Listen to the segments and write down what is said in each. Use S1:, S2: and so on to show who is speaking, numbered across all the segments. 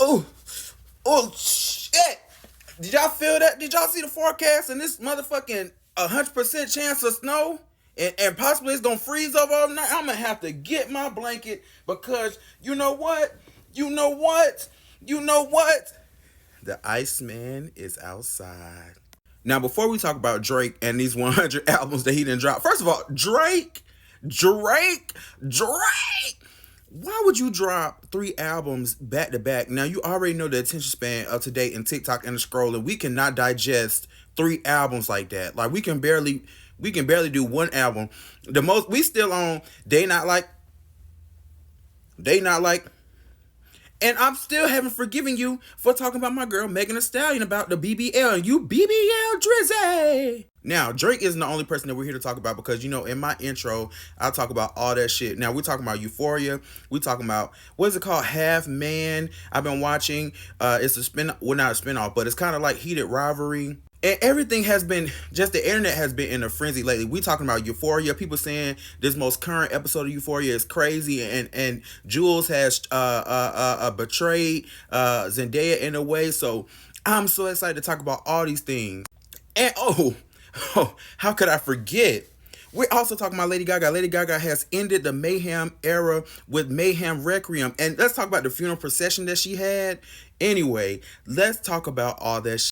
S1: Oh, oh shit! Did y'all feel that? Did y'all see the forecast and this motherfucking 100% chance of snow? And possibly it's gonna freeze over all night. I'm gonna have to get my blanket because you know what? You know what? You know what? The Iceman is outside. Now, before we talk about Drake and these 100 albums that he didn't drop, first of all, Drake. Why would you drop 3 albums back to back? Now, you already know the attention span of today in TikTok and the scrolling. We cannot digest 3 albums like that. Like we can barely do one album. The most we still on They Not Like. And I'm still haven't forgiven you for talking about my girl Megan Thee Stallion about the BBL. And you BBL Drizzy. Now, Drake isn't the only person that we're here to talk about because, you know, in my intro, I talk about all that shit. Now, we're talking about Euphoria. We're talking about, what is it called? Half Man. I've been watching. It's a not a spinoff, but it's kind of like Heated Rivalry. And everything has been, just the internet has been in a frenzy lately. We talking about Euphoria. People saying this most current episode of Euphoria is crazy. And Jules has betrayed Zendaya in a way. So I'm so excited to talk about all these things. And oh, how could I forget? We're also talking about Lady Gaga. Lady Gaga has ended the Mayhem era with Mayhem Requiem. And let's talk about the funeral procession that she had. Anyway, let's talk about all that shit.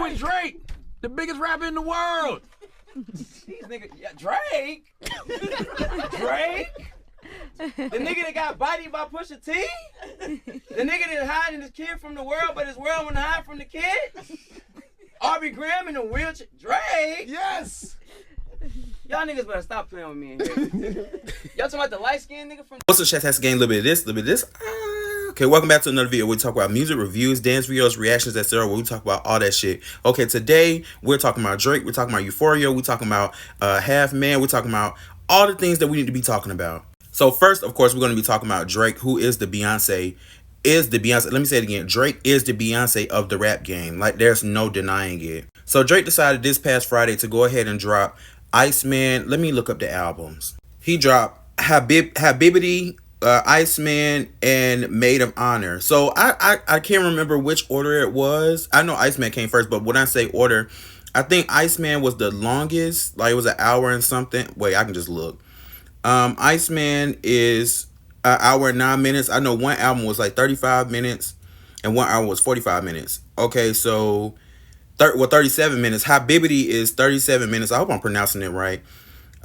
S2: With Drake, the biggest rapper in the world.
S3: These niggas, yeah, Drake? Drake? The nigga that got bodied by Pusha T? The nigga that hiding his kid from the world, but his world wanna hide from the kid? Aubrey Graham in a wheelchair? Drake?
S2: Yes.
S3: Y'all niggas better stop playing with me in here. Y'all talking about the light-skinned nigga from...
S1: What's up, chat? Has to gain a little bit of this, a little bit of this. Okay, welcome back to another video. We talk about music, reviews, dance videos, reactions, etc. Where we talk about all that shit. Okay, today we're talking about Drake. We're talking about Euphoria. We're talking about Half Man. We're talking about all the things that we need to be talking about. So first, of course, we're going to be talking about Drake, who is the Beyonce. Let me say it again. Drake is the Beyonce of the rap game. Like, there's no denying it. So Drake decided this past Friday to go ahead and drop Iceman. Let me look up the albums. He dropped Habibity, Iceman, and Maid of Honor. So I can't remember which order it was. I know Iceman came first, but when I say order, I think Iceman was the longest. Like, it was an hour and something. Wait, I can just look. Iceman is an hour and 9 minutes. I know one album was like 35 minutes and one hour was 45 minutes. Okay, so 37 minutes. Habibity is 37 minutes. I hope I'm pronouncing it right.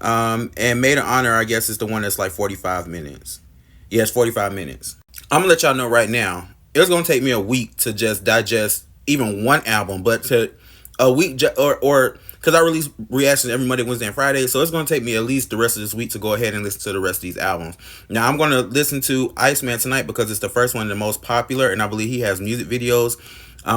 S1: And Maid of Honor, I guess, is the one that's like 45 minutes. Yes, 45 minutes. I'm gonna let y'all know right now, it's gonna take me a week to just digest even one album, but to a week or because I release reactions every Monday, Wednesday, and Friday, so it's gonna take me at least the rest of this week to go ahead and listen to the rest of these albums. Now I'm gonna listen to Iceman tonight because it's the first one, the most popular, and I believe he has music videos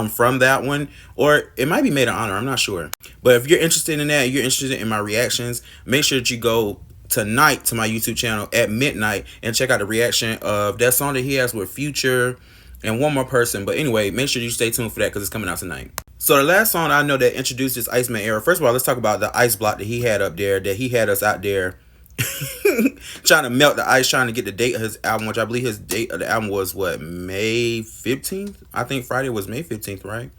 S1: from that one, or it might be Maid of Honor, I'm not sure. But if you're interested in that, you're interested in my reactions, make sure that you go tonight to my YouTube channel at midnight and check out the reaction of that song that he has with Future and one more person. But anyway, make sure you stay tuned for that because it's coming out tonight. So the last song I know that introduced this Iceman era, first of all, let's talk about the ice block that he had up there, that he had us out there trying to melt the ice, trying to get the date of his album, which I believe his date of the album was what, May 15th? I think Friday was May 15th, right?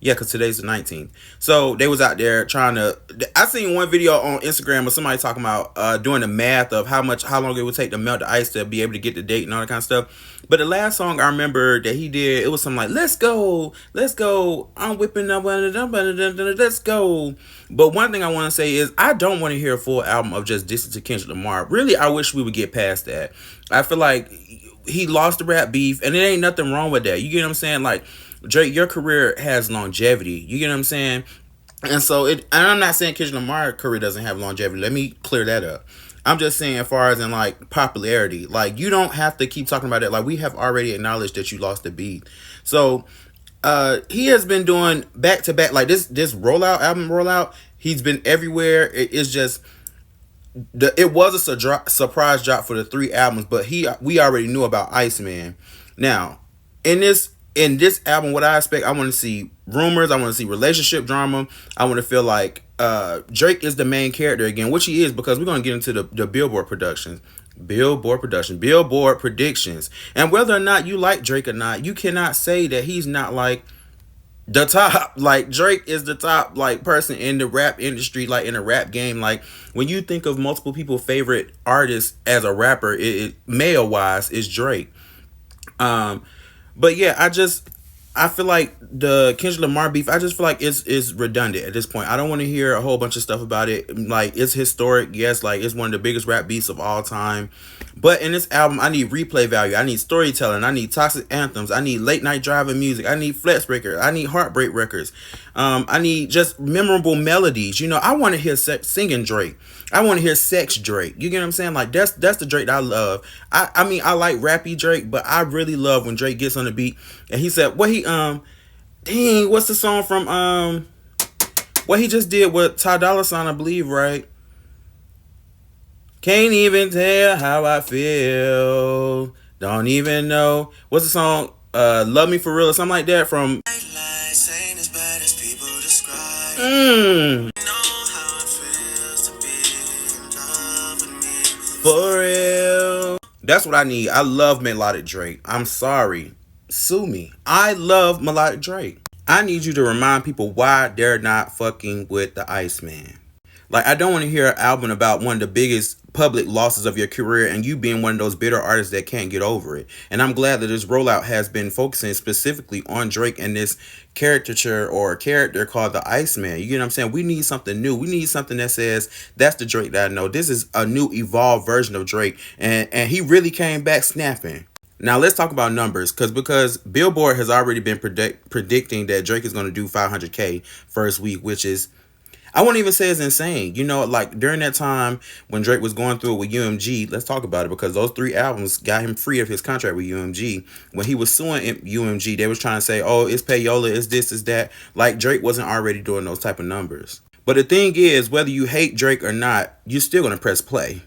S1: Yeah, because today's the 19th. So they was out there trying to... I seen one video on Instagram of somebody talking about doing the math of how long it would take to melt the ice to be able to get the date and all that kind of stuff. But the last song I remember that he did, it was something like, let's go, I'm whipping up, let's go. But one thing I want to say is, I don't want to hear a full album of just dissing to Kendrick Lamar. Really, I wish we would get past that. I feel like he lost the rap beef, and it ain't nothing wrong with that. You get what I'm saying? Like, Drake, your career has longevity. You get what I'm saying? And so, and I'm not saying Kendrick Lamar's career doesn't have longevity. Let me clear that up. I'm just saying, as far as in like popularity, like, you don't have to keep talking about it. Like, we have already acknowledged that you lost the beat. So He has been doing back to back, like this album rollout. He's been everywhere. It's just it was a surprise drop for the 3 albums, but we already knew about Iceman. Now, in this album, what I expect, I want to see rumors, I want to see relationship drama, I want to feel like Drake is the main character again, which he is, because we're gonna get into the Billboard predictions, and whether or not you like Drake or not, you cannot say that he's not like the top. Like, Drake is the top, like, person in the rap industry, like in the rap game. Like, when you think of multiple people's favorite artists as a rapper, male wise, is Drake. But yeah, I feel like the Kendrick Lamar beef, I just feel like it's redundant at this point. I don't want to hear a whole bunch of stuff about it. Like, it's historic, yes, like it's one of the biggest rap beefs of all time. But in this album, I need replay value. I need storytelling. I need toxic anthems. I need late night driving music. I need flex breakers. I need heartbreak records. I need just memorable melodies. You know, I want to hear singing Drake. I want to hear sex Drake. You get what I'm saying? Like, that's the Drake that I love. I mean, I like rappy Drake, but I really love when Drake gets on the beat and he said, dang, what's the song from what he just did with Ty Dolla $ign, I believe, right? Can't even tell how I feel. Don't even know. What's the song? Love Me For Real or something like that from For Real. That's what I need. I love melodic Drake. I'm sorry. Sue me. I love melodic Drake. I need you to remind people why they're not fucking with the Iceman. Like, I don't want to hear an album about one of the biggest public losses of your career and you being one of those bitter artists that can't get over it. And I'm glad that this rollout has been focusing specifically on Drake and this character called the Iceman. You get what I'm saying? We need something new. We need something that says, that's the Drake that I know. This is a new evolved version of Drake. And he really came back snapping. Now, let's talk about numbers, because Billboard has already been predicting that Drake is going to do 500K first week, which is, I won't even say it's insane. You know, like, during that time when Drake was going through it with UMG, let's talk about it, because those 3 albums got him free of his contract with UMG. When he was suing UMG, they was trying to say, oh, it's payola, it's this, it's that. Like, Drake wasn't already doing those type of numbers. But the thing is, whether you hate Drake or not, you're still going to press play.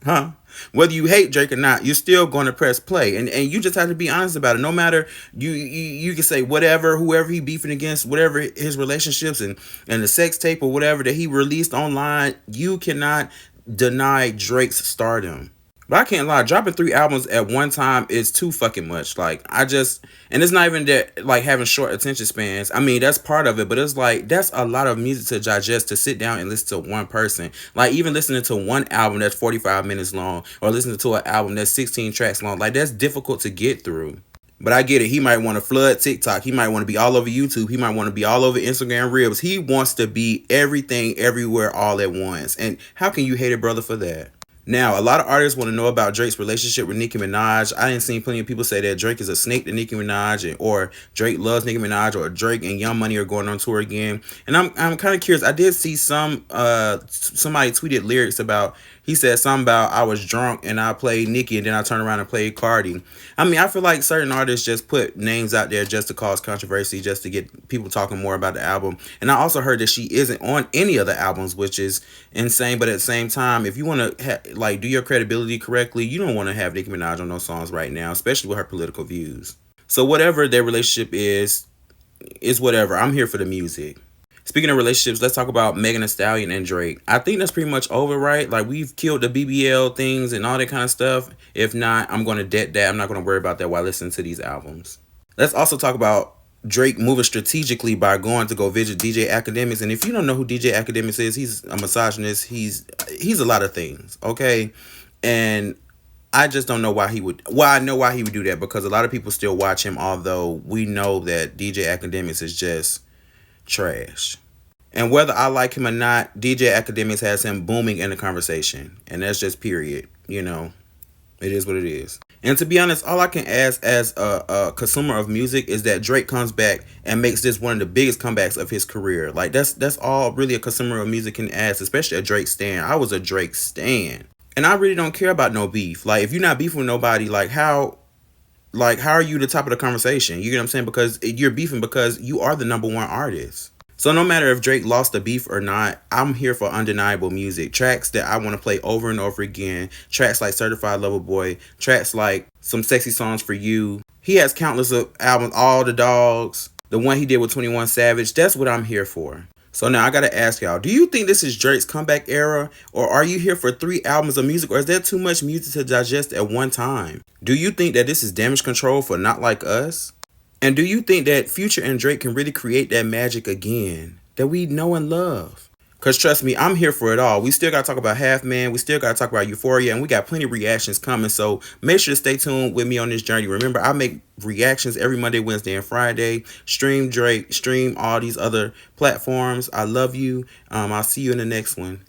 S1: Huh? Whether you hate Drake or not, you're still going to press play, and you just have to be honest about it. No matter, you can say whatever, whoever he beefing against, whatever his relationships and the sex tape or whatever that he released online, you cannot deny Drake's stardom. But I can't lie, dropping 3 albums at one time is too fucking much. Like, and it's not even that, like, having short attention spans. I mean, that's part of it, but it's like, that's a lot of music to digest, to sit down and listen to one person. Like, even listening to one album that's 45 minutes long, or listening to an album that's 16 tracks long, like, that's difficult to get through. But I get it. He might want to flood TikTok. He might want to be all over YouTube. He might want to be all over Instagram Reels. He wants to be everything, everywhere, all at once. And how can you hate a brother for that? Now, a lot of artists want to know about Drake's relationship with Nicki Minaj. I didn't see plenty of people say that Drake is a snake to Nicki Minaj, or Drake loves Nicki Minaj, or Drake and Young Money are going on tour again. And I'm kind of curious. I did see somebody tweeted lyrics about, he said something about, I was drunk and I played Nicki and then I turned around and played Cardi. I mean, I feel like certain artists just put names out there just to cause controversy, just to get people talking more about the album. And I also heard that she isn't on any of the albums, which is insane. But at the same time, if you want to do your credibility correctly, you don't want to have Nicki Minaj on those songs right now, especially with her political views. So whatever their relationship is whatever. I'm here for the music. Speaking of relationships, let's talk about Megan Thee Stallion and Drake. I think that's pretty much over, right? Like, we've killed the BBL things and all that kind of stuff. If not, I'm going to debt that. I'm not going to worry about that while listening to these albums. Let's also talk about Drake moving strategically by going to go visit DJ Akademiks. And if you don't know who DJ Akademiks is, he's a misogynist. He's a lot of things, okay? And I just don't know why he would. Well, I know why he would do that, because a lot of people still watch him, although we know that DJ Akademiks is just trash. And whether I like him or not, DJ Akademiks has him booming in the conversation. And that's just period. You know, it is what it is. And to be honest, all I can ask as a consumer of music is that Drake comes back and makes this one of the biggest comebacks of his career. Like, that's all really a consumer of music can ask, especially a Drake stan. I was a Drake stan. And I really don't care about no beef. Like, if you're not beefing with nobody, like, how Like, how are you the top of the conversation? You get what I'm saying? Because you're beefing because you are the #1 artist. So no matter if Drake lost the beef or not, I'm here for undeniable music. Tracks that I want to play over and over again. Tracks like Certified Lover Boy. Tracks like Some Sexy Songs for You. He has countless of albums, All the Dogs. The one he did with 21 Savage. That's what I'm here for. So now I gotta ask y'all, do you think this is Drake's comeback era? Or are you here for 3 albums of music? Or is there too much music to digest at one time? Do you think that this is Damage Control for Not Like Us? And do you think that Future and Drake can really create that magic again that we know and love? Because trust me, I'm here for it all. We still got to talk about Half Man. We still got to talk about Euphoria. And we got plenty of reactions coming. So make sure to stay tuned with me on this journey. Remember, I make reactions every Monday, Wednesday, and Friday. Stream Drake. Stream all these other platforms. I love you. I'll see you in the next one.